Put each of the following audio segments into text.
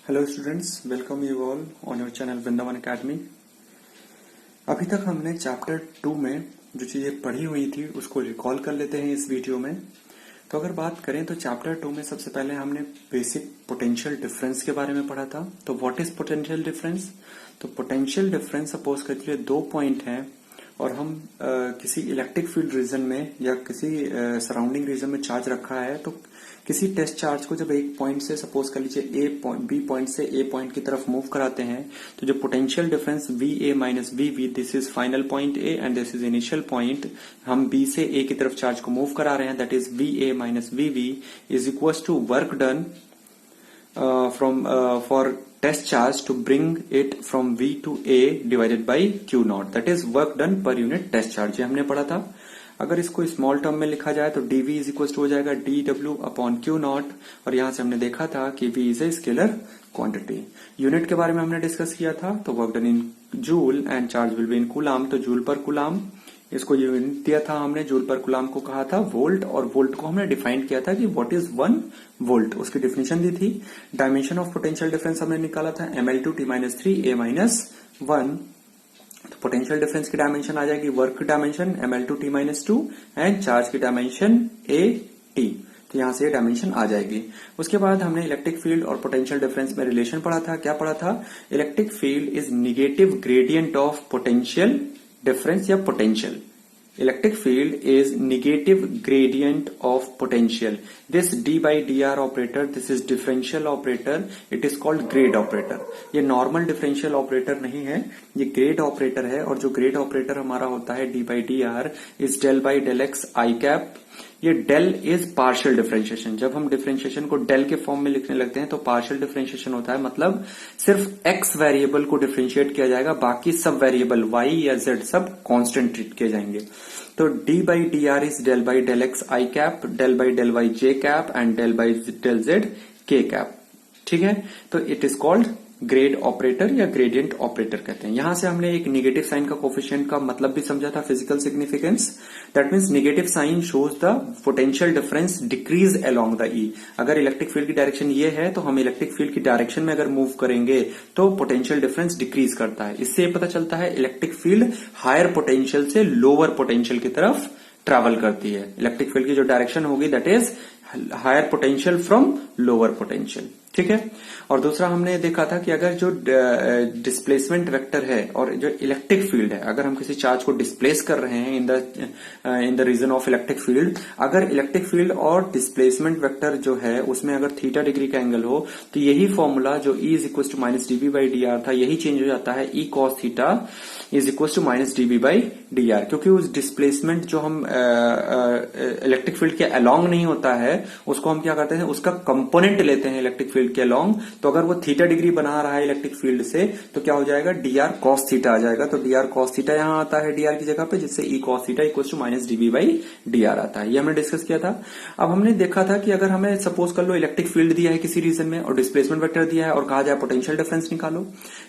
Hello students, welcome you all on your channel Vrindavan academy. अभी तक हमने चैप्टर 2 में जो चीजें पढ़ी हुई थी उसको रिकॉल कर लेते हैं इस वीडियो में। तो अगर बात करें तो चैप्टर 2 में सबसे पहले हमने बेसिक पोटेंशियल डिफरेंस के बारे में पढ़ा था। तो व्हाट इज पोटेंशियल डिफरेंस? तो पोटेंशियल डिफरेंस सपोज करिए दो पॉइंट हैं और हम किसी इलेक्ट्रिक फील्ड रीजन में या किसी सराउंडिंग रीजन में चार्ज रखा है। तो किसी टेस्ट चार्ज को जब एक पॉइंट से सपोज कर लीजिए बी पॉइंट से ए पॉइंट की तरफ मूव कराते हैं तो जो potential difference V A minus V V, this is final point A and this is initial point, हम बी से ए की तरफ चार्ज को मूव करा रहे हैं, that is V A minus V V is equal to work done for test charge to bring it from V to A divided by Q naught, that is work done per unit test charge। ये हमने पढ़ा था। अगर इसको small term में लिखा जाए तो dV इज इक्वल टू हो जाएगा dW अपॉन Q नॉट, और यहां से हमने देखा था कि V is a scalar quantity. Unit के बारे में हमने डिस्कस किया था, तो work done in joule and charge will be in coulomb, तो जूल पर कूलाम इसको यूनिट दिया था हमने, जूल पर कूलाम को कहा था वोल्ट, और वोल्ट को हमने डिफाइन किया था कि व्हाट इज 1 वोल्ट, उसकी डेफिनेशन दी थी। डायमेंशन ऑफ पोटेंशियल डिफरेंस हमने निकाला था ml2t-3a-1। तो पोटेंशियल डिफरेंस की डायमेंशन आ जाएगी वर्क की डायमेंशन ml2t-2 एंड चार्ज की डायमेंशन at। तो यहां से ये डायमेंशन आ जाएगी। उसके बाद हमने इलेक्ट्रिक फील्ड और पोटेंशियल डिफरेंस में रिलेशन पढ़ा था। क्या पढ़ा था? Electric field is negative gradient of potential difference या potential. Electric field is negative gradient of potential. This d by dr operator, this is differential operator, it is called grade operator. ये normal differential operator नहीं है, ये grade operator है, और जो grade operator हमारा होता है d by dr is del by del x I cap। ये डेल इज पार्शियल डिफरेंशिएशन। जब हम डिफरेंशिएशन को डेल के फॉर्म में लिखने लगते हैं तो पार्शियल डिफरेंशिएशन होता है, मतलब सिर्फ एक्स वेरिएबल को डिफरेंशिएट किया जाएगा, बाकी सब वेरिएबल वाई या जेड सब कांस्टेंट ट्रीट किए जाएंगे। तो D by D R is del by del X I cap, del by del Y J cap and del by del Z K cap. ठीक है, तो it is called grad operator या gradient operator कहते हैं। यहां से हमने एक निगेटिव साइन का कोफिशिएंट का मतलब भी समझा था, physical significance. That means negative sign shows the potential difference decreases along the E. अगर इलेक्ट्रिक फील्ड की डायरेक्शन ये है तो हम इलेक्ट्रिक फील्ड की डायरेक्शन में अगर मूव करेंगे तो पोटेंशियल डिफरेंस डिक्रीज करता है। इससे ये पता चलता है इलेक्ट्रिक फील्ड हायर पोटेंशियल से लोअर पोटेंशियल की तरफ ट्रेवल करती है। इलेक्ट्रिक फील्ड की जो डायरेक्शन होगी that is higher potential from lower potential. ठीक है, और दूसरा हमने देखा था कि अगर जो डिस्प्लेसमेंट वेक्टर है और जो इलेक्ट्रिक फील्ड है, अगर हम किसी चार्ज को डिस्प्लेस कर रहे हैं in the region of electric field, अगर इलेक्ट्रिक फील्ड और डिस्प्लेसमेंट वेक्टर जो है उसमें अगर थीटा डिग्री का एंगल हो तो यही फॉर्मूला जो E is equal to minus DB by D R था, यही चेंज हो जाता है E cos theta is equal to minus DB by D R, क्योंकि उस डिस्प्लेसमेंट जो हम इलेक्ट्रिक फील्ड के अलोंग नहीं होता है उसको हम क्या करते हैं, उसका कंपोनेंट लेते हैं इलेक्ट्रिक फील्ड के अलोंग। तो अगर वो थीटा डिग्री बना रहा है इलेक्ट्रिक फील्ड से तो क्या हो जाएगा, डी आर कॉस थीटा आ जाएगा। तो डी आर कॉस थीटा यहां आता है डी आर की जगह पे, जिससे E cos theta equal to minus DB by D R आता है। ये हमने डिस्कस किया था। अब हमने देखा था कि अगर हमें सपोज कर लो इलेक्ट्रिक फील्ड दिया है किसी रीजन में और डिस्प्लेसमेंट वेक्टर दिया है और कहा जाए पोटेंशियल डिफरेंस निकालो,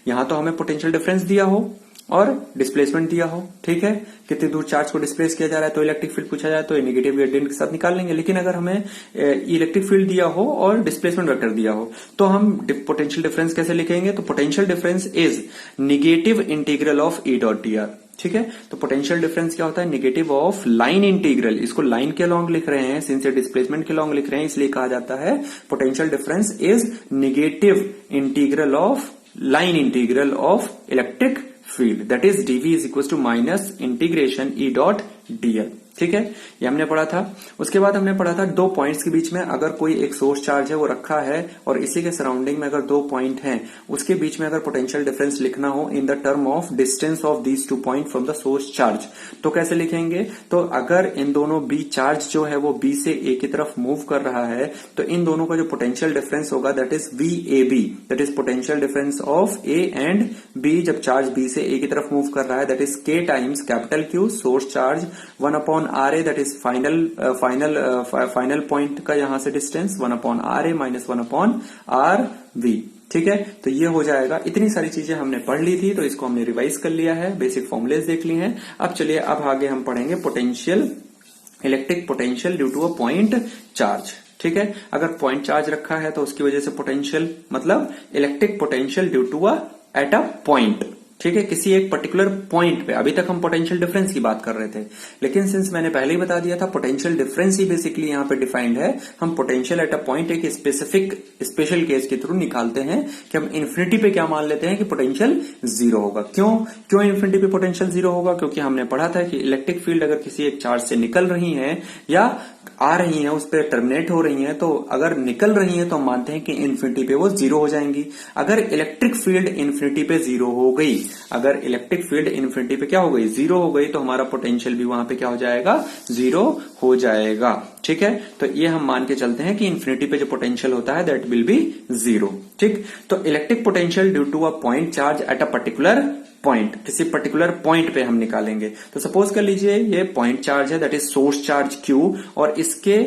यहां तो हमें पोटेंशियल डिफरेंस दिया हो और डिस्प्लेसमेंट दिया हो। ठीक है, कितनी दूर चार्ज को डिस्प्लेस किया जा रहा है तो इलेक्ट्रिक फील्ड पूछा जाए तो नेगेटिव ग्रेडियंट के साथ निकाल लेंगे। लेकिन अगर हमें इलेक्ट्रिक फील्ड दिया हो और डिस्प्लेसमेंट वेक्टर दिया हो तो हम पोटेंशियल डिफरेंस कैसे लिखेंगे? तो potential difference is negative integral of E dot D R. ठीक है, तो पोटेंशियल डिफरेंस क्या होता है, निगेटिव ऑफ लाइन इंटीग्रल। इसको लाइन के लॉन्ग लिख रहे हैं, सिंस ये डिस्प्लेसमेंट के लॉन्ग लिख रहे हैं इसलिए कहा जाता है potential difference is negative integral of line integral of electric field, that is DV is equal to minus integration E dot DL. ठीक है, ये हमने पढ़ा था। उसके बाद हमने पढ़ा था दो पॉइंट्स के बीच में अगर कोई एक सोर्स चार्ज है वो रखा है और इसी के सराउंडिंग में अगर दो पॉइंट हैं उसके बीच में अगर पोटेंशियल डिफरेंस लिखना हो in the term of distance of these two point from the source charge, तो कैसे लिखेंगे? तो अगर इन दोनों बी चार्ज जो है वो बी से ए की तरफ मूव कर रहा है तो इन दोनों का जो पोटेंशियल डिफरेंस होगा that is V A B, that is potential difference of A and B जब चार्ज बी से ए की तरफ मूव कर रहा है, that is K times capital Q source charge 1 upon R A, that is final point का यहां से distance 1 upon R A minus 1 upon R V. ठीक है, तो ये हो जाएगा। इतनी सारी चीजें हमने पढ़ ली थी तो इसको हमने रिवाइज कर लिया है, बेसिक फॉर्मुलेज देख लिए हैं। अब चलिए अब आगे हम पढ़ेंगे potential, electric potential due to a point charge. ठीक है। अगर पॉइंट चार्ज रखा है तो उसकी वजह से पोटेंशियल मतलब electric potential due to at a point, ठीक है, किसी एक पर्टिकुलर पॉइंट पे। अभी तक हम पोटेंशियल डिफरेंस की बात कर रहे थे, लेकिन सिंस मैंने पहले ही बता दिया था पोटेंशियल डिफरेंस ही बेसिकली यहाँ पे डिफाइंड है। हम पोटेंशियल एट अ पॉइंट एक स्पेसिफिक स्पेशल केस के थ्रू निकालते हैं कि हम इन्फिनिटी पे क्या मान लेते हैं कि पोटेंशियल जीरो होगा। क्यों इन्फिनिटी पे पोटेंशियल जीरो होगा? क्योंकि हमने पढ़ा था कि इलेक्ट्रिक फील्ड अगर किसी एक चार्ज से निकल रही है या आ रही है, उस पर टर्मिनेट हो रही है, तो अगर निकल रही है तो हम मानते हैं कि इन्फिनिटी पे वो जीरो हो जाएंगी। अगर इलेक्ट्रिक फील्ड इन्फिनिटी पे जीरो हो गई, अगर इलेक्ट्रिक फील्ड इन्फिनिटी पे क्या हो गई, जीरो हो गई, तो हमारा पोटेंशियल भी वहां पे क्या हो जाएगा, जीरो हो जाएगा। ठीक है, तो ये हम मान के चलते हैं कि इन्फिनिटी पे जो पोटेंशियल होता है दैट विल बी जीरो। ठीक, तो electric potential due to a point charge at a particular point, किसी पर्टिकुलर पॉइंट पे हम निकालेंगे। तो सपोज कर लीजिए ये पॉइंट चार्ज है, that is source charge Q, और इसके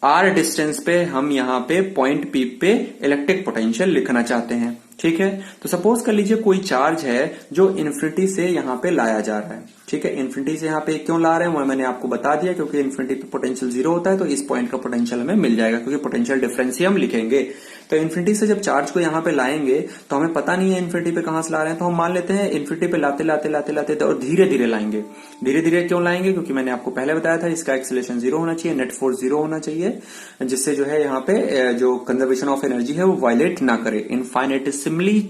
R डिस्टेंस पे हम यहाँ पे पॉइंट P पे इलेक्ट्रिक पोटेंशियल लिखना चाहते हैं। ठीक है, तो सपोज कर लीजिए कोई चार्ज है जो इन्फिनिटी से यहाँ पे लाया जा रहा है। ठीक है, इन्फिनिटी से यहाँ पे क्यों ला रहे हैं वो मैंने आपको बता दिया, क्योंकि इन्फिनिटी पे पोटेंशियल जीरो होता है, तो इस पॉइंट का पोटेंशियल हमें मिल जाएगा, क्योंकि पोटेंशियल डिफरेंस ही हम लिखेंगे। तो इन्फिनिटी से जब चार्ज को यहाँ पे लाएंगे तो हमें पता नहीं है इन्फिनिटी पे कहां से ला रहे हैं, तो हम मान लेते हैं इन्फिनिटी पे लाते लाते लाते लाते और धीरे धीरे लाएंगे। धीरे धीरे क्यों लाएंगे? क्योंकि मैंने आपको पहले बताया था इसका एक्सीलरेशन जीरो होना चाहिए, नेट फोर्स जीरो होना चाहिए, जिससे जो है यहाँ पे जो कंजर्वेशन ऑफ एनर्जी है वो वायलेट ना करे। इनफाइनेटिसिमली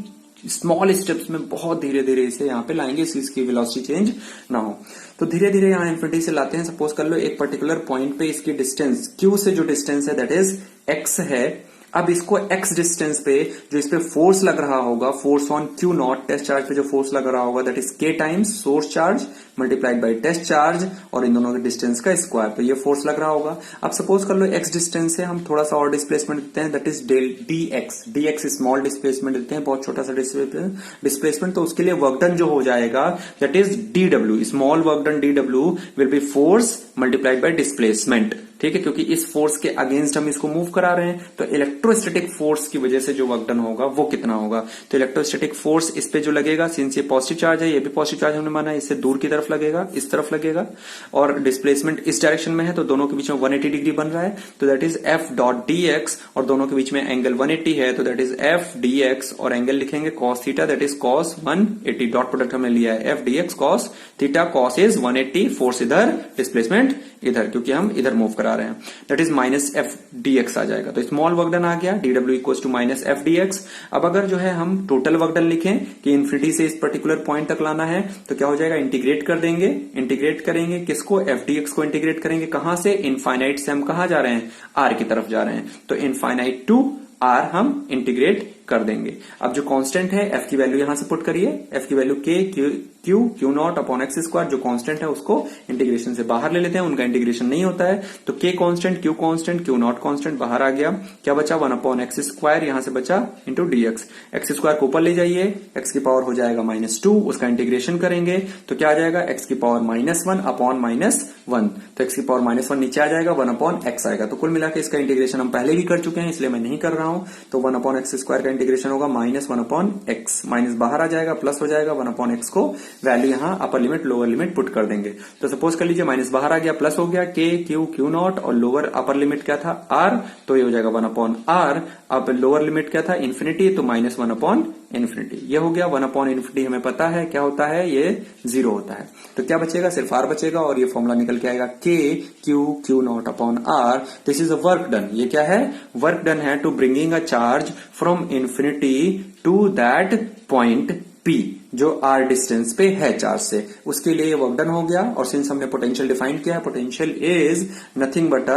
स्मॉल स्टेप्स में बहुत धीरे धीरे इसे यहाँ पे लाएंगे, इसकी वेलोसिटी चेंज ना हो। तो धीरे धीरे यहाँ इन्फिनिटी से लाते हैं। सपोज कर लो एक पर्टिकुलर पॉइंट पे इसकी डिस्टेंस Q से जो डिस्टेंस है दैट इज x है। अब इसको x डिस्टेंस पे जो इस पे फोर्स लग रहा होगा, force on Q naught, test charge पे जो फोर्स लग रहा होगा that is K times source charge multiplied by test charge, और इन दोनों के डिस्टेंस का स्क्वायर, तो ये फोर्स लग रहा होगा। अब सपोज कर लो x डिस्टेंस से हम थोड़ा सा और डिस्प्लेसमेंट देते हैं, that is dx small displacement देते हैं, बहुत छोटा सा डिस्प्लेसमेंट, तो उसके लिए वर्क डन जो हो जाएगा that is dw, small work done dw will be force multiplied by displacement. ठीक है, क्योंकि इस फोर्स के अगेंस्ट हम इसको मूव करा रहे हैं, तो इलेक्ट्रोस्टैटिक फोर्स की वजह से जो वर्क डन होगा वो कितना होगा। तो इलेक्ट्रोस्टैटिक फोर्स इस पे जो लगेगा, सिंस ये पॉजिटिव चार्ज है, ये भी पॉजिटिव चार्ज हमने माना है, इससे दूर की तरफ लगेगा, इस तरफ लगेगा, और डिस्प्लेसमेंट इस डायरेक्शन में है, तो दोनों के बीच में 180 डिग्री बन रहा है, तो that is f dot dx, और दोनों के बीच में एंगल 180 है, तो दैट इज f dx, और एंगल लिखेंगे cos theta, that is cos 180, dot product हमने लिया है f dx cos theta, cos is 180, force इधर, डिस्प्लेसमेंट इधर, क्योंकि हम इधर मूव करा रहे हैं, that is minus F D X आ जाएगा। तो स्मॉल वर्क डन आ गया, dw equals to minus F D X. अब अगर जो है हम टोटल वर्क डन लिखें कि इन्फिनिटी से इस पर्टिकुलर पॉइंट तक लाना है, तो क्या हो जाएगा, इंटीग्रेट कर देंगे। इंटीग्रेट करेंगे किसको, एफ डी एक्स को इंटीग्रेट करेंगे कहां से, इनफाइनाइट से हम कहां जा रहे हैं, आर की तरफ जा रहे हैं, तो इनफाइनाइट टू आर हम इंटीग्रेट कर देंगे। अब जो कांस्टेंट है एफ की वैल्यू यहां से पुट करिए, एफ की वैल्यू के q naught upon x square, जो कांस्टेंट है उसको इंटीग्रेशन से बाहर ले लेते हैं, उनका इंटीग्रेशन नहीं होता है, तो के कांस्टेंट, क्यू नॉट कांस्टेंट बाहर आ गया, क्या बचा, 1 अपॉन एक्स स्क्वायर, यहां से बचा इंटू डीएक्स, एक्स स्क्वायर को ऊपर ले जाइए, एक्स की पावर हो जाएगा -2, उसका इंटीग्रेशन करेंगे तो क्या आ जाएगा, एक्स की पावर -1 अपॉन -1, तो एक्स की पावर -1 नीचे आ जाएगा, 1 अपॉन एक्स आएगा। तो कुल मिला के इसका इंटीग्रेशन हम पहले भी कर चुके हैं, इसलिए मैं नहीं कर रहा हूं, तो 1 अपॉन एक्स स्क्वायर का इंटीग्रेशन होगा -1 अपॉन एक्स, माइनस बाहर आ जाएगा, प्लस हो जाएगा, 1 अपॉन एक्स को वैल्यू यहां upper limit lower limit put कर देंगे। तो सपोज कर लीजिए माइनस बाहर आ गया, प्लस हो गया, के क्यू नॉट, और लोअर अपर लिमिट क्या था, आर, तो ये हो जाएगा 1 अपॉन आर। अब लोअर लिमिट क्या था, इन्फिनिटी, तो -1 अपॉन इन्फिनिटी, ये हो गया। 1 अपॉन इन्फिनिटी हमें पता है क्या होता है, ये 0 होता है, तो क्या बचेगा, सिर्फ आर बचेगा, और ये फॉर्मूला निकल के आएगा k q naught upon r. This is a work done, ये क्या है, वर्क डन है to bringing a charge from infinity to that point P, जो R डिस्टेंस पे है चार्ज से, उसके लिए वर्क डन हो गया। और सिंस हमने पोटेंशियल डिफाइन किया है, पोटेंशियल इज नथिंग बट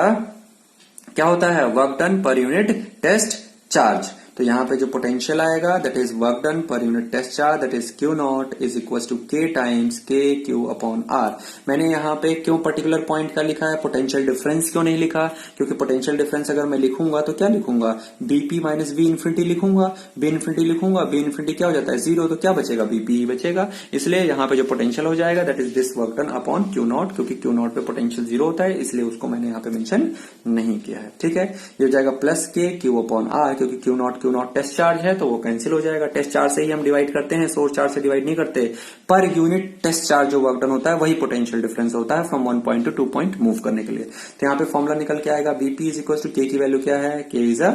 क्या होता है, work done per unit test charge. तो यहाँ पे जो पोटेंशियल आएगा that is work done per unit test charge, that is q naught is equal to k times k q upon r. मैंने यहाँ पे क्यों पर्टिकुलर पॉइंट का लिखा है, पोटेंशियल डिफरेंस क्यों नहीं लिखा, क्योंकि पोटेंशियल डिफरेंस अगर मैं लिखूंगा तो क्या लिखूंगा, बीपी माइनस बी इन्फिनिटी लिखूंगा, बी इन्फिनिटी लिखूंगा, बी इन्फिनिटी क्या हो जाता है 0, तो क्या बचेगा, बीपी ही बचेगा। इसलिए यहाँ पे जो पोटेंशियल हो जाएगा that is this work done upon Q not, क्योंकि क्यू नॉट पे पोटेंशियल 0 होता है, इसलिए उसको मैंने यहाँ पे मेंशन नहीं किया है। ठीक है, ये हो जाएगा plus k q upon r, क्योंकि q naught q naught test charge है तो वो कैंसिल हो जाएगा। टेस्ट चार्ज से ही हम डिवाइड करते हैं, सोर्स चार्ज से डिवाइड नहीं करते। पर यूनिट टेस्ट चार्ज जो वर्क डन होता है वही पोटेंशियल डिफरेंस होता है from 1 point two 2 point move करने के लिए। तो यहाँ पे फॉर्मूला निकल के आएगा बीपी इज इक्वल टू के की वैल्यू क्या है, के इज अ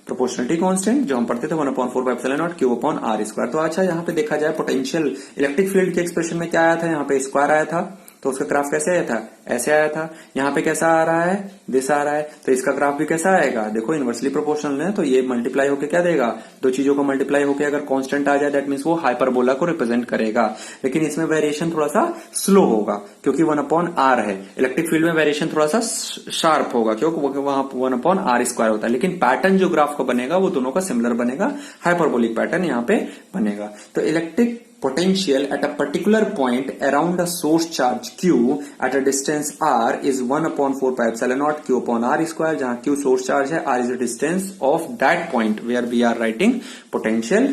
प्रोपोर्शनलिटी कांस्टेंट जो हम पढ़ते थे 1/4 क्यू अपॉन आर स्क्वायर। तो अच्छा यहाँ पे देखा जाए पोटेंशियल इलेक्ट्रिक फील्ड के एक्सप्रेशन में क्या आया था, यहाँ पे स्क्वायर आया था, तो उसका ग्राफ कैसे आया था, ऐसे आया था। यहाँ पे कैसा आ रहा है, दिस आ रहा है, तो इसका ग्राफ भी कैसा आएगा, देखो इनवर्सली प्रोपोर्शनल है, तो ये मल्टीप्लाई होकर क्या देगा, दो चीजों को मल्टीप्लाई होकर अगर कांस्टेंट आ जाए दैट मीन्स वो हाइपरबोला को रिप्रेजेंट करेगा। लेकिन इसमें वेरिएशन थोड़ा सा स्लो होगा क्योंकि 1/r है। इलेक्ट्रिक फील्ड में वेरिएशन थोड़ा सा शार्प होगा क्योंकि वहां 1/r स्क्वायर होता है। लेकिन पैटर्न जो ग्राफ का बनेगा वो दोनों का सिमिलर बनेगा, हाइपरबोलिक पैटर्न यहाँ पे बनेगा। तो electric potential at a particular point around a source charge q at a distance r is 1/4 q upon r square, जहां q source charge है, r is the distance of that point where we are writing potential।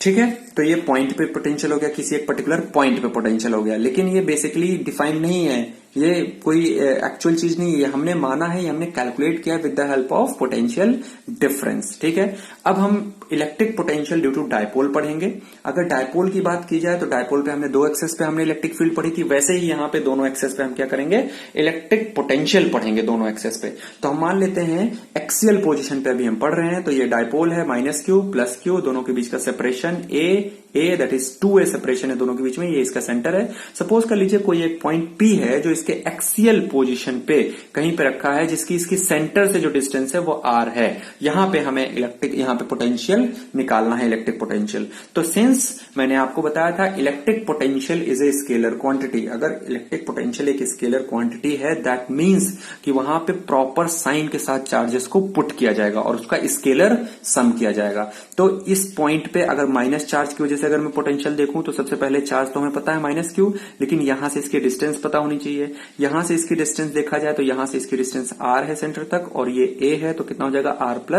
ठीक है, तो ये point पे potential हो गया, किसी एक पर्टिकुलर पॉइंट पे पोटेंशियल हो गया। लेकिन ये बेसिकली डिफाइंड नहीं है, ये कोई एक्चुअल चीज नहीं है, हमने माना है, हमने कैलकुलेट किया with the help of potential difference. ठीक है, अब हम electric potential due to dipole पढ़ेंगे। अगर डायपोल की बात की जाए तो डायपोल पे हमने दो एक्सेस पे हमने इलेक्ट्रिक फील्ड पढ़ी थी, वैसे ही यहाँ पे दोनों एक्सेस पे हम क्या करेंगे, इलेक्ट्रिक पोटेंशियल पढ़ेंगे दोनों एक्सेस पे। तो हम मान लेते हैं एक्सियल पोजिशन पे अभी हम पढ़ रहे हैं, तो ये डायपोल है -q + q, दोनों के बीच का separation a that is 2a separation है दोनों के बीच में, ये इसका सेंटर है। सपोज कर लीजिए कोई एक पॉइंट P है जो इसके एक्सियल पोजीशन पे कहीं पे रखा है, जिसकी इसकी सेंटर से जो डिस्टेंस है वो r है। यहां पे हमें यहाँ पे पोटेंशियल निकालना है, इलेक्ट्रिक पोटेंशियल। तो सिंस मैंने आपको बताया था electric potential is a scalar quantity, अगर इलेक्ट्रिक पोटेंशियल एक स्केलर क्वांटिटी है दैट मीन्स कि वहां पे प्रॉपर साइन के साथ चार्जेस को पुट किया जाएगा और उसका स्केलर सम किया जाएगा। तो इस पॉइंट पे अगर माइनस चार्ज की वजह से अगर मैं पोटेंशियल देखूं तो सबसे पहले चार्ज तो हमें पता है -q, लेकिन यहां से इसकी डिस्टेंस पता होनी चाहिए। यहां से इसकी डिस्टेंस देखा जाए तो यहां से इसकी डिस्टेंस r है सेंटर तक, और ये a है, तो कितना हो जाएगा r +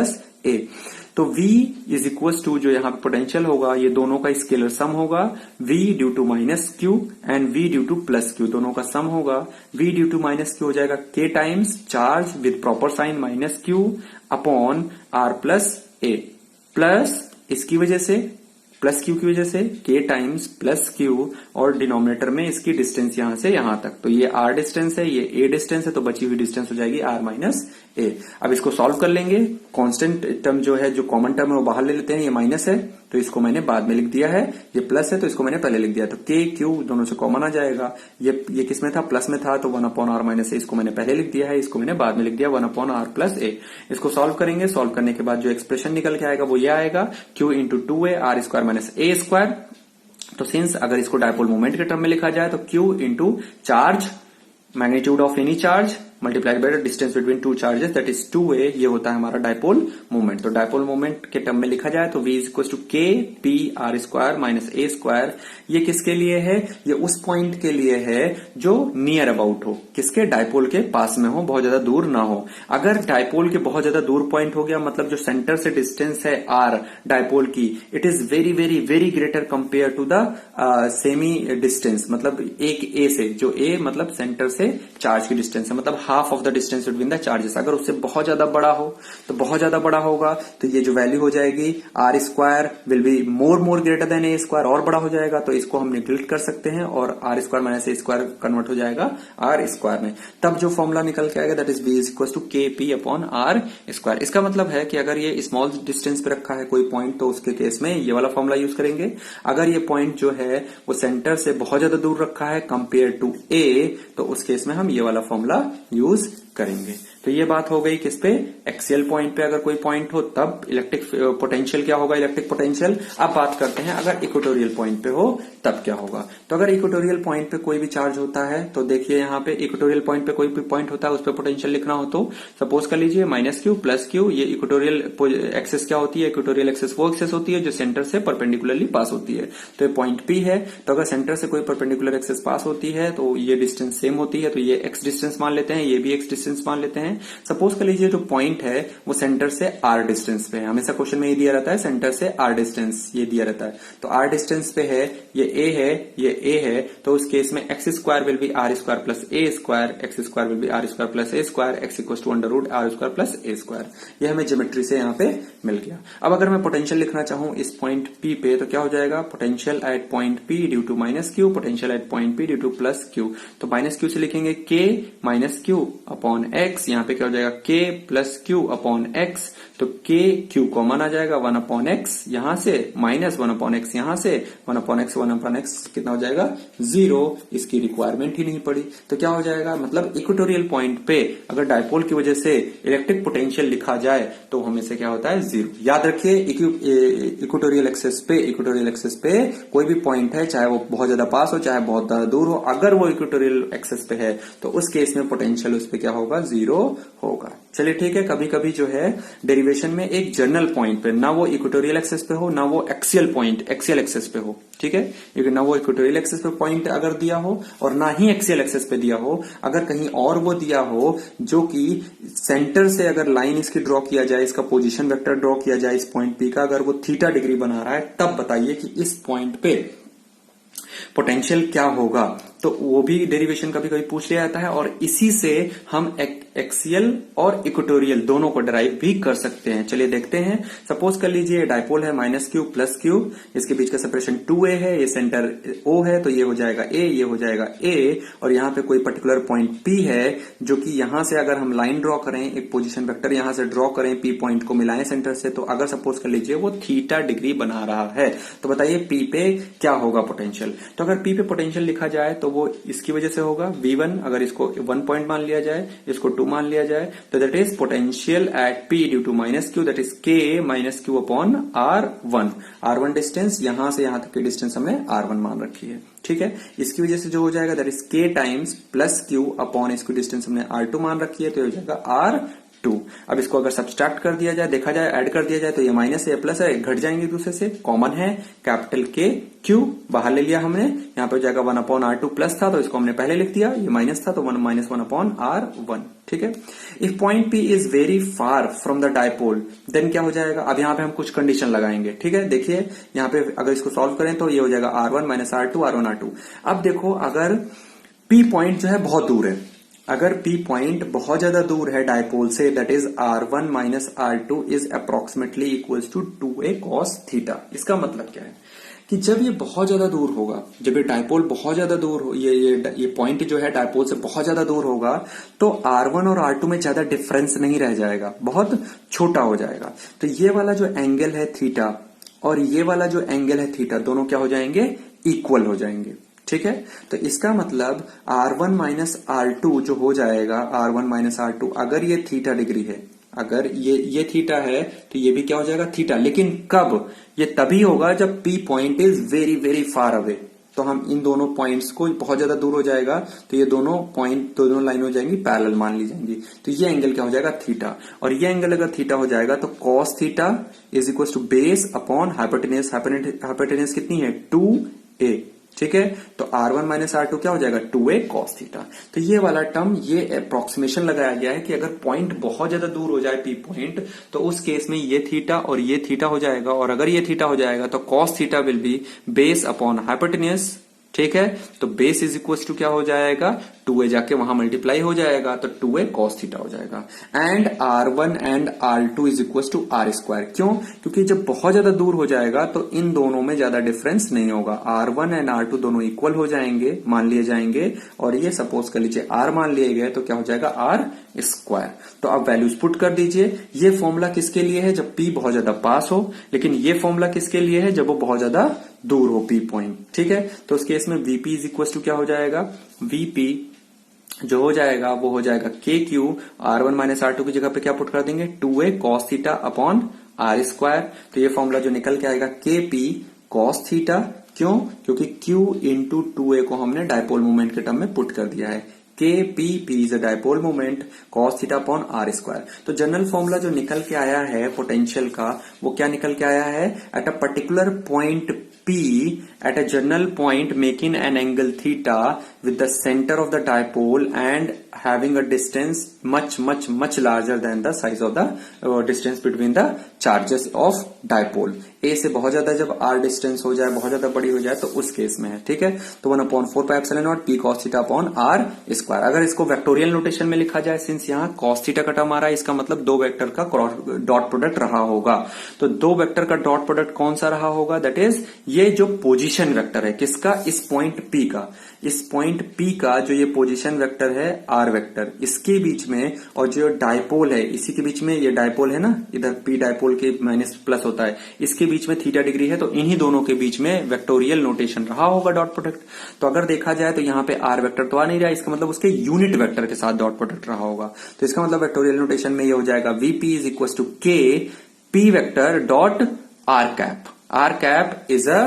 a। तो v इज इक्वल टू जो यहाँ पे पोटेंशियल होगा ये दोनों का स्केलर सम होगा, v due to -q and v due to +q, दोनों का सम होगा। v ड्यू टू -q हो जाएगा k times charge with proper sign -q upon r + a, plus इसकी वजह से +q की वजह से k टाइम्स +q, और डिनोमिनेटर में इसकी डिस्टेंस यहां से यहां तक, तो ये r डिस्टेंस है, ये a डिस्टेंस है, तो बची हुई डिस्टेंस हो जाएगी r - a। अब इसको सॉल्व कर लेंगे, कांस्टेंट टर्म जो है, जो कॉमन टर्म है वो बाहर ले लेते हैं। ये माइनस है तो इसको मैंने बाद में लिख दिया है, ये प्लस है तो इसको मैंने पहले लिख दिया, तो k q दोनों से कॉमन आ जाएगा। ये किस में था, प्लस में था, तो 1/r - a इसको मैंने पहले लिख दिया है, इसको मैंने बाद में लिख दिया 1/r + a। इसको सॉल्व करेंगे, सॉल्व करने के बाद जो एक्सप्रेशन निकल के आएगा वो ये आएगा, q × 2a r² - a²। तो सिंस अगर इसको डायपोल मोमेंट के टर्म में लिखा जाए तो q × charge, magnitude of any charge multiplied by the distance between two charges that is 2a, ये होता है हमारा डायपोल मोमेंट। तो डायपोल मोमेंट के टर्म में लिखा जाए तो v equal to k p r² - a²। ये किसके लिए है, ये उस पॉइंट के लिए है जो नियर अबाउट हो, किसके, डायपोल के पास में हो, बहुत ज्यादा दूर ना हो। अगर डायपोल के बहुत ज्यादा दूर पॉइंट हो गया, मतलब जो सेंटर से डिस्टेंस है r डायपोल की, it is very very very greater compare to the semi distance, मतलब एक a से, जो a मतलब सेंटर से चार्ज की डिस्टेंस है, मतलब half of the distance between the charges. अगर उससे बहुत ज्यादा बड़ा हो तो बहुत ज्यादा बड़ा होगा, तो ये जो वैल्यू हो जाएगी r² will be more greater than a², और बड़ा हो जाएगा, तो इसको हम निगलेक्ट कर सकते हैं और r² - a² कन्वर्ट हो जाएगा r² में। तब जो फॉर्मूला निकल के आएगा that is v equal to kp/r²। इसका मतलब है कि अगर ये स्मॉल डिस्टेंस पे रखा है कोई पॉइंट तो उसके केस में ये वाला फॉर्मूला यूज करेंगे। अगर ये पॉइंट जो है वो सेंटर से बहुत ज्यादा दूर रखा है कंपेयर टू a, तो उस केस में हम ये वाला फॉर्मूला यूज करेंगे। तो ये बात हो गई किस पे, एक्सियल पॉइंट पे अगर कोई पॉइंट हो तब इलेक्ट्रिक पोटेंशियल क्या होगा, इलेक्ट्रिक पोटेंशियल। अब बात करते हैं अगर इक्वेटोरियल पॉइंट पे हो तब क्या होगा। तो अगर इक्वेटोरियल पॉइंट पे कोई भी चार्ज होता है तो देखिए यहाँ पे इक्वेटोरियल पॉइंट पे कोई भी पॉइंट होता है उस पर पोटेंशियल लिखना हो तो सपोज कर लीजिए -q + q, ये इक्वेटोरियल एक्सेस क्या होती है, इक्वेटोरियल एक्सेस वो एक्सेस होती है जो सेंटर से परपेंडिकुलरली पास होती है। तो ये पॉइंट P है, तो अगर सेंटर से कोई परपेंडिकुलर एक्सेस पास होती है तो ये डिस्टेंस सेम होती है, तो ये x डिस्टेंस मान लेते हैं, ये भी x डिस्टेंस मान लेते हैं। हैं। सपोज कर लीजिए जो पॉइंट है वो सेंटर से r डिस्टेंस पे है, हमेशा क्वेश्चन में ये दिया रहता है सेंटर से r डिस्टेंस ये दिया रहता है, तो r डिस्टेंस पे है, ये a है, ये a है, तो उस केस में x square will be r square plus a square, x square will be r square plus a square, x equal to under root r square plus a square. ये हमें geometry से यहाँ पे मिल गया। अब अगर मैं पोटेंशियल लिखना चाहूं इस पॉइंट P पे तो क्या हो जाएगा, potential at point P due to minus q, potential at point P due to plus q. तो माइनस क्यू से लिखेंगे k minus q upon x, यहाँ पे क्या हो जाएगा k plus q upon x, तो k q कॉमन आ जाएगा 1 अपॉन x यहां से, माइनस 1 अपॉन x यहां से, 1 अपॉन x कितना हो जाएगा 0, इसकी रिक्वायरमेंट ही नहीं पड़ी। तो क्या हो जाएगा, मतलब इक्वेटोरियल पॉइंट पे अगर डायपोल की वजह से इलेक्ट्रिक पोटेंशियल लिखा जाए तो हमेशा क्या होता है 0। याद रखिए इक्वेटोरियल एक्सेस पे कोई भी पॉइंट है, चाहे वो बहुत ज्यादा पास हो चाहे बहुत ज्यादा दूर हो, अगर वो इक्वेटोरियल एक्सेस पे है तो उस केस में पोटेंशियल उस पे क्या होगा 0 होगा। चलिए ठीक है, कभी कभी जो है डेरिवेशन में एक जनरल पॉइंट पे, ना वो इक्वेटोरियल एक्सेस पे हो ना वो एक्सियल एक्सेस पे हो, ठीक है, क्योंकि ना वो इक्वेटोरियल एक्सेस पे पॉइंट अगर दिया हो और ना ही एक्सियल एक्सेस पे दिया हो, अगर कहीं और वो दिया हो जो कि सेंटर से अगर लाइन इसकी ड्रॉ किया जाए, इसका पोजीशन वेक्टर ड्रॉ किया जाए इस पॉइंट पी का, अगर वो थीटा डिग्री बना रहा है, तब बताइए कि इस पॉइंट पे पोटेंशियल क्या होगा। तो वो भी डेरिवेशन कभी कभी पूछ लिया जाता है और इसी से हम एक्सियल और इक्वेटोरियल दोनों को डिराइव भी कर सकते हैं। चलिए देखते हैं। सपोज कर लीजिए डायपोल है माइनस क्यू प्लस क्यू, इसके बीच का सेपरेशन 2a है, ये सेंटर O है, तो ये हो जाएगा a, ये हो जाएगा a, और यहाँ पे कोई पर्टिकुलर पॉइंट P है जो कि यहां से अगर हम लाइन ड्रॉ करें, एक पोजीशन वेक्टर यहां से ड्रॉ करें, P पॉइंट को मिलाएं सेंटर से, तो अगर सपोज कर लीजिए वो थीटा डिग्री बना रहा है, तो बताइए P पे क्या होगा पोटेंशियल। तो अगर P पे पोटेंशियल लिखा जाए तो वो इसकी वजह से होगा V1, अगर इसको 1 पॉइंट मान लिया जाए, इसको 2 मान लिया जाए, तो that is potential at P due to minus q, that is K minus q upon R1 distance, यहां से यहां तक की डिस्टेंस हमने R1 मान रखी है, ठीक है। इसकी वजह से जो हो जाएगा that is K times plus q upon इसकी डिस्टेंस हमने R2 मान रखी है, तो हो जाएगा R2। अब इसको अगर सब्सट्रैक्ट कर दिया जाए, देखा जाए, ऐड कर दिया जाए, तो ये माइनस है प्लस है, घट जाएंगे एक दूसरे से, कॉमन है, कैपिटल K Q बाहर ले लिया हमने, यहाँ पे हो जाएगा 1 अपॉन R2 प्लस था तो इसको हमने पहले लिख दिया, ये माइनस था तो 1 माइनस 1 अपॉन R1, ठीक है। If point P is very far from the dipole then क्या हो जाएगा, अब यहाँ पे हम कुछ कंडीशन लगाएंगे, ठीक है। देखिए यहाँ पे अगर इसको सॉल्व करें तो ये हो जाएगा R1 minus R2 R1 R2। अब देखो अगर P पॉइंट जो है बहुत दूर है, अगर P पॉइंट बहुत ज्यादा दूर है डायपोल से, that is R1 minus R2 is approximately equals to 2a cos theta. इसका मतलब क्या है कि जब ये बहुत ज्यादा दूर होगा, जब ये डायपोल बहुत ज्यादा दूर हो, ये पॉइंट जो है डायपोल से बहुत ज्यादा दूर होगा, तो R1 और R2 में ज्यादा डिफरेंस नहीं रह जाएगा, बहुत छोटा हो जाएगा। तो ये वाला जो एंगल है थीटा और ये वाला जो एंगल है थीटा, दोनों क्या हो जाएंगे, इक्वल हो जाएंगे, ठीक है। तो इसका मतलब R1 माइनस R2 जो हो जाएगा, R1 माइनस R2, अगर ये थीटा डिग्री है, अगर ये थीटा है तो ये भी क्या हो जाएगा थीटा, लेकिन कब, ये तभी होगा जब P point is very very far away. तो हम इन दोनों पॉइंट्स को, बहुत ज्यादा दूर हो जाएगा तो ये दोनों पॉइंट, दोनों लाइन हो जाएंगी पैरेलल मान ली जाएंगी, तो ये एंगल क्या हो जाएगा थीटा, और ये एंगल अगर थीटा हो जाएगा तो cos theta is equal to base upon hypotenuse, hypotenuse कितनी है 2a, ठीक है। तो R1 माइनस R2 क्या हो जाएगा 2a cos थीटा। तो ये वाला टर्म, ये अप्रोक्सीमेशन लगाया गया है कि अगर पॉइंट बहुत ज्यादा दूर हो जाए P पॉइंट, तो उस केस में ये थीटा और ये थीटा हो जाएगा, और अगर ये थीटा हो जाएगा तो cos theta will be base upon hypotenuse, ठीक है। तो बेस इज इक्वल टू क्या हो जाएगा 2a, जाके वहां मल्टीप्लाई हो जाएगा तो 2a cos थीटा हो जाएगा। And R1 and R2 is equal to R square. क्यों? क्योंकि जब बहुत ज्यादा दूर हो जाएगा तो इन दोनों में ज्यादा डिफरेंस नहीं होगा, R1 एंड R2 दोनों इक्वल हो जाएंगे, मान लिए जाएंगे, और ये सपोज कर लीजिए R मान लिए गए तो क्या हो जाएगा R स्क्वायर। तो अब वैल्यूज पुट कर दीजिए। ये फॉर्मूला किसके लिए है, जब P बहुत ज्यादा पास हो, लेकिन ये फॉर्मूला किसके लिए है, जब वो बहुत ज्यादा दूर हो P पॉइंट, ठीक है। तो उस केस में Vp इज इक्वल टू क्या हो जाएगा, Vp जो हो जाएगा वो हो जाएगा के क्यू, R1 माइनस R2 की जगह पे क्या पुट कर देंगे 2a cos theta upon R square. तो ये फॉर्मूला जो निकल के आएगा Kp cos थीटा। क्यों? क्योंकि Q इंटू 2a को हमने डायपोल मोमेंट के टर्म में पुट कर दिया है। Kp is a dipole moment, cos theta upon R square. तो जनरल फॉर्मूला जो निकल के आया है पोटेंशियल का, वो क्या निकल के आया है, eight a particular point P at a general point making an angle theta with the center of the dipole and having a distance much larger than the size of the distance between the charges of dipole. A से बहुत ज्यादा जब r distance हो जाए, बहुत ज्यादा बड़ी हो जाए, तो उस केस में है, ठीक है। तो 1/4πε0 p cos theta upon r square. अगर इसको वेक्टोरियल नोटेशन में लिखा जाए, सिंस यहाँ cos थीटा का टर्म आ रहा है, इसका मतलब दो वेक्टर का डॉट प्रोडक्ट रहा होगा। तो दो वेक्टर का डॉट प्रोडक्ट कौन सा रहा होगा? दैट इज ये जो पोजीशन वेक्टर है किसका? इस पॉइंट P का। इस पॉइंट P का जो ये पोजीशन वेक्टर है r वेक्टर, इसके बीच में, और जो डायपोल है इसी के बीच में, ये डायपोल है ना, इधर P डायपोल के माइनस प्लस होता है, इसके बीच में थीटा डिग्री है, तो इन्हीं दोनों के बीच में वेक्टोरियल नोटेशन रहा होगा डॉट प्रोडक्ट। तो अगर देखा जाए तो यहाँ पे r वेक्टर तो आ नहीं रहा, इसका मतलब उसके यूनिट वेक्टर के साथ डॉट प्रोडक्ट रहा होगा। तो इसका मतलब वेक्टोरियल नोटेशन में ये हो जाएगा VP is equal to K P vector dot r cap. r cap is a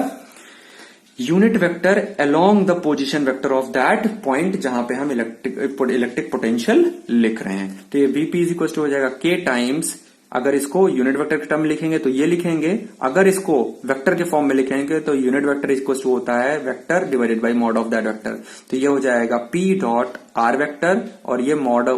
unit vector along the position vector of that point जहां पे हम इलेक्ट्रिक पोटेंशियल लिख रहे हैं। तो ये VP इज इक्वल टू हो जाएगा K टाइम्स, अगर इसको यूनिट वेक्टर के टर्म लिखेंगे तो ये लिखेंगे, अगर इसको वेक्टर के फॉर्म में लिखेंगे तो यूनिट वेक्टर इक्वल टू होता है vector divided by mod of that vector. तो ये हो जाएगा P डॉट r वेक्टर, और ये मॉड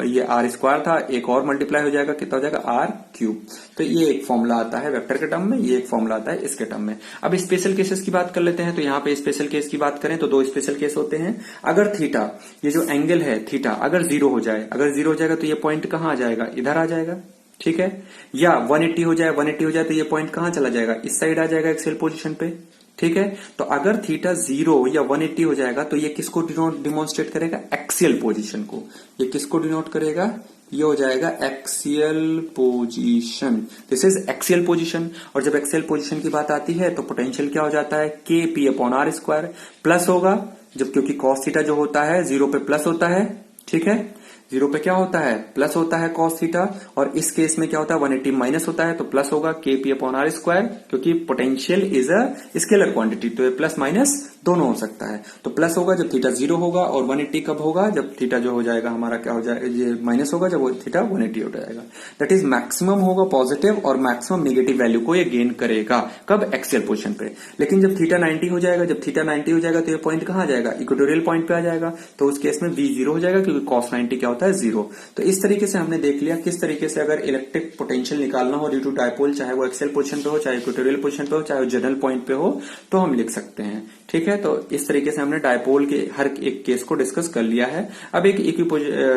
ये r स्क्वायर था, एक और मल्टीप्लाई हो जाएगा, कितना हो जाएगा r क्यूब। तो ये एक फॉर्मूला आता है वेक्टर के टर्म में, ये एक फॉर्मूला आता है इसके टर्म में। अब स्पेशल केसेस की बात कर लेते हैं। तो यहाँ पे स्पेशल केस की बात करें तो दो स्पेशल केस होते हैं। अगर थीटा, ये जो एंगल है थीटा, अगर जीरो हो जाए, अगर जीरो हो जाएगा तो ये पॉइंट कहाँ आ जाएगा? इधर आ जाएगा, ठीक है। या 180 हो जाए, 180 हो जाए तो ये पॉइंट कहां चला जाएगा? इस साइड आ जाएगा एक्सियल पोजीशन पे, ठीक है। तो अगर थीटा 0 या 180 हो जाएगा तो ये किसको डिमॉन्स्ट्रेट करेगा? एक्सियल पोजीशन को। ये किसको डिनोट करेगा? ये हो जाएगा axial position. This is axial position. और जब एक्सियल पोजीशन की बात आती है तो पोटेंशियल क्या हो जाता है? K p upon r square plus होगा, जब क्योंकि कॉस थीटा जो होता है 0 पे प्लस होता है, ठीक है। 0 पे क्या होता है? प्लस होता है कॉस थीटा, और इस केस में क्या होता है? 180 माइनस होता है, तो प्लस होगा के पी अपॉन आर स्क्वायर, क्योंकि potential is a scalar quantity, तो ये प्लस माइनस दोनों हो सकता है। तो प्लस होगा जब थीटा 0 होगा, और 180 कब होगा? जब थीटा जो हो जाएगा हमारा क्या हो जाएगा? ये माइनस होगा जब थीटा 180 हो जाएगा। दैट इज मैक्सिमम होगा पॉजिटिव, और मैक्सिमम नेगेटिव वैल्यू को ये गेन करेगा कब? एक्सियल पोजीशन पे। लेकिन जब थीटा 90 हो जाएगा, जब थीटा 90 हो जाएगा तो ये पॉइंट कहां आ जाएगा? इक्वेटोरियल पॉइंट पे आ जाएगा। तो उस केस में V 0 हो जाएगा, क्योंकि कॉस 90 क्या होता है? 0। तो इस तरीके से हमने देख लिया किस तरीके से अगर इलेक्ट्रिक पोटेंशियल निकालना हो ड्यू टू डायपोल, चाहे वो एक्सियल पोजीशन पे हो, चाहे इक्वेटोरियल पोजीशन पे हो, चाहे वो जनरल पॉइंट पे हो, तो हम लिख सकते हैं, ठीक है। तो इस तरीके से हमने डायपोल के हर एक केस को डिस्कस कर लिया है। अब एक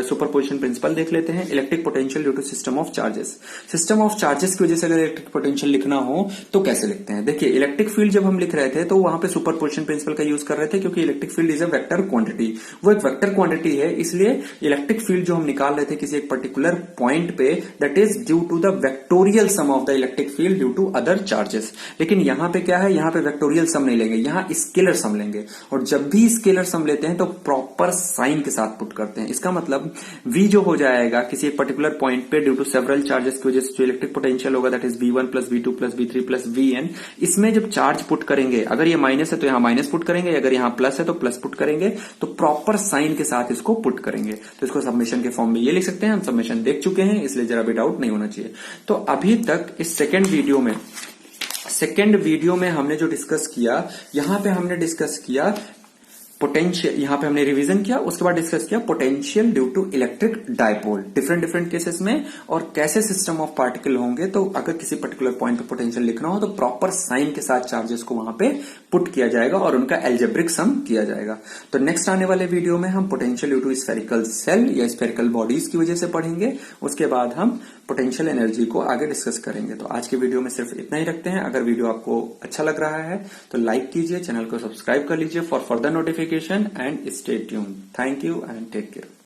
सुपरपोजिशन प्रिंसिपल देख लेते हैं। Electric potential due to system of charges. System of charges की वजह से अगर इलेक्ट्रिक पोटेंशियल लिखना हो तो कैसे लिखते हैं? देखिए, इलेक्ट्रिक फील्ड जब हम लिख रहे थे तो वहां पे सुपरपोजिशन प्रिंसिपल का यूज कर रहे थे, क्योंकि electric field is a vector quantity. वो एक वेक्टर क्वांटिटी है, इसलिए इलेक्ट्रिक फील्ड जो हम निकाल रहे थे किसी एक पर्टिकुलर पॉइंट पे, that is due to the vectorial sum of the electric field due to other charges. लेकिन यहां पे क्या है? यहां पे वेक्टोरियल सम नहीं लेंगे, यहां स्केलर सम लेंगे। और जब भी स्केलर सम लेते हैं तो प्रॉपर साइन के साथ पुट करते हैं। इसका मतलब V जो हो जाएगा किसी एक पर्टिकुलर पॉइंट पे ड्यू टू सेवरल चार्जेस की वजह से जो इलेक्ट्रिक पोटेंशियल होगा, that is V1 plus V2 plus V3 plus Vn। इसमें जब चार्ज पुट करेंगे, अगर ये माइनस है तो यहां माइनस पुट करेंगे, अगर यहां प्लस है तो प्लस पुट करेंगे, तो प्रॉपर साइन के साथ इसको पुट करेंगे। तो इसको सब्मिशन के फॉर्म में ये लिख सकते हैं। हम सब्मिशन देख चुके हैं, इसलिए जरा भी डाउट नहीं होना चाहिए। तो अभी तक इस सेकेंड वीडियो में हमने जो डिस्कस किया, यहां पे हमने डिस्कस किया पोटेंशियल, यहां पे हमने रिवीजन किया, उसके बाद डिस्कस किया potential due to electric dipole different cases में, और कैसे सिस्टम ऑफ पार्टिकल होंगे। तो अगर किसी पर्टिकुलर पॉइंट पे पोटेंशियल लिखना हो तो प्रॉपर साइन के साथ चार्जेस को वहां पे पुट किया जाएगा और उनका एल्जेब्रिक सम किया जाएगा। तो नेक्स्ट आने वाले वीडियो में हम potential due to spherical shell या स्फेरिकल बॉडीज की वजह से पढ़ेंगे। उसके बाद हम पोटेंशियल एनर्जी को आगे डिस्कस करेंगे। तो आज के वीडियो में सिर्फ इतना ही रखते हैं। अगर वीडियो आपको अच्छा लग रहा है तो लाइक कीजिए, चैनल को सब्सक्राइब कर लीजिए for further notification, and stay tuned. Thank you and take care.